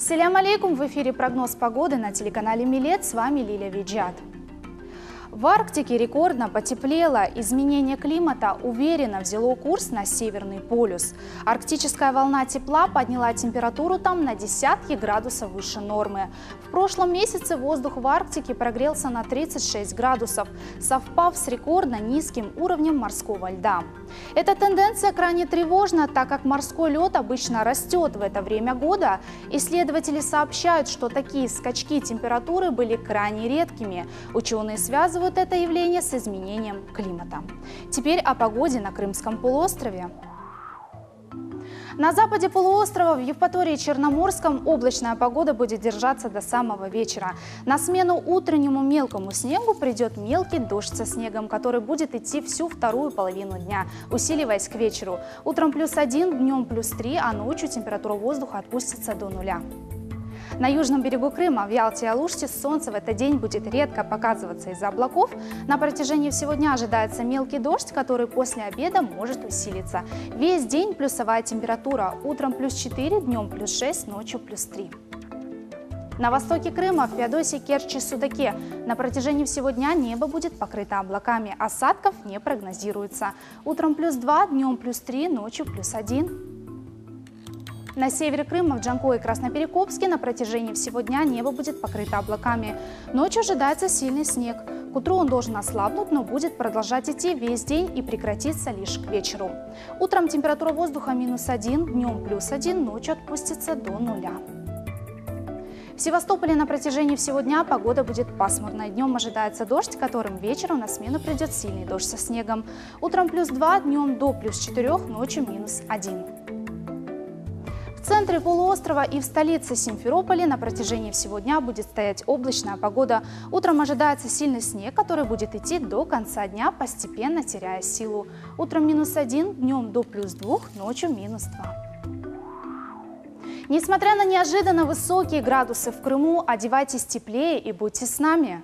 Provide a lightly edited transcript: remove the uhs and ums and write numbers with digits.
Ассаляму алейкум, в эфире прогноз погоды на телеканале Милет, с вами Лилия Виджат. В Арктике рекордно потеплело, изменение климата уверенно взяло курс на Северный полюс. Арктическая волна тепла подняла температуру там на десятки градусов выше нормы. В прошлом месяце воздух в Арктике прогрелся на 36 градусов, совпав с рекордно низким уровнем морского льда. Эта тенденция крайне тревожна, так как морской лед обычно растет в это время года. Исследователи сообщают, что такие скачки температуры были крайне редкими. Ученые связывают это явление с изменением климата. Теперь о погоде на Крымском полуострове. На западе полуострова, в Евпатории и Черноморском, облачная погода будет держаться до самого вечера. На смену утреннему мелкому снегу придет мелкий дождь со снегом, который будет идти всю вторую половину дня, усиливаясь к вечеру. Утром +1, днем +3, а ночью температура воздуха опустится до 0. На южном берегу Крыма, в Ялте и Алуште, солнце в этот день будет редко показываться из-за облаков. На протяжении всего дня ожидается мелкий дождь, который после обеда может усилиться. Весь день плюсовая температура. Утром +4, днем +6, ночью +3. На востоке Крыма, в Феодосии, Керчи, Судаке на протяжении всего дня небо будет покрыто облаками. Осадков не прогнозируется. Утром +2, днем +3, ночью +1. На севере Крыма, в Джанкое и Красноперекопске на протяжении всего дня небо будет покрыто облаками. Ночью ожидается сильный снег. К утру он должен ослабнуть, но будет продолжать идти весь день и прекратиться лишь к вечеру. Утром температура воздуха -1, днем +1, ночью опустится до 0. В Севастополе на протяжении всего дня погода будет пасмурной. Днем ожидается дождь, которым вечером на смену придет сильный дождь со снегом. Утром +2, днем до +4, ночью -1. В центре полуострова и в столице Симферополе на протяжении всего дня будет стоять облачная погода. Утром ожидается сильный снег, который будет идти до конца дня, постепенно теряя силу. Утром -1, днем до +2, ночью -2. Несмотря на неожиданно высокие градусы в Крыму, одевайтесь теплее и будьте с нами.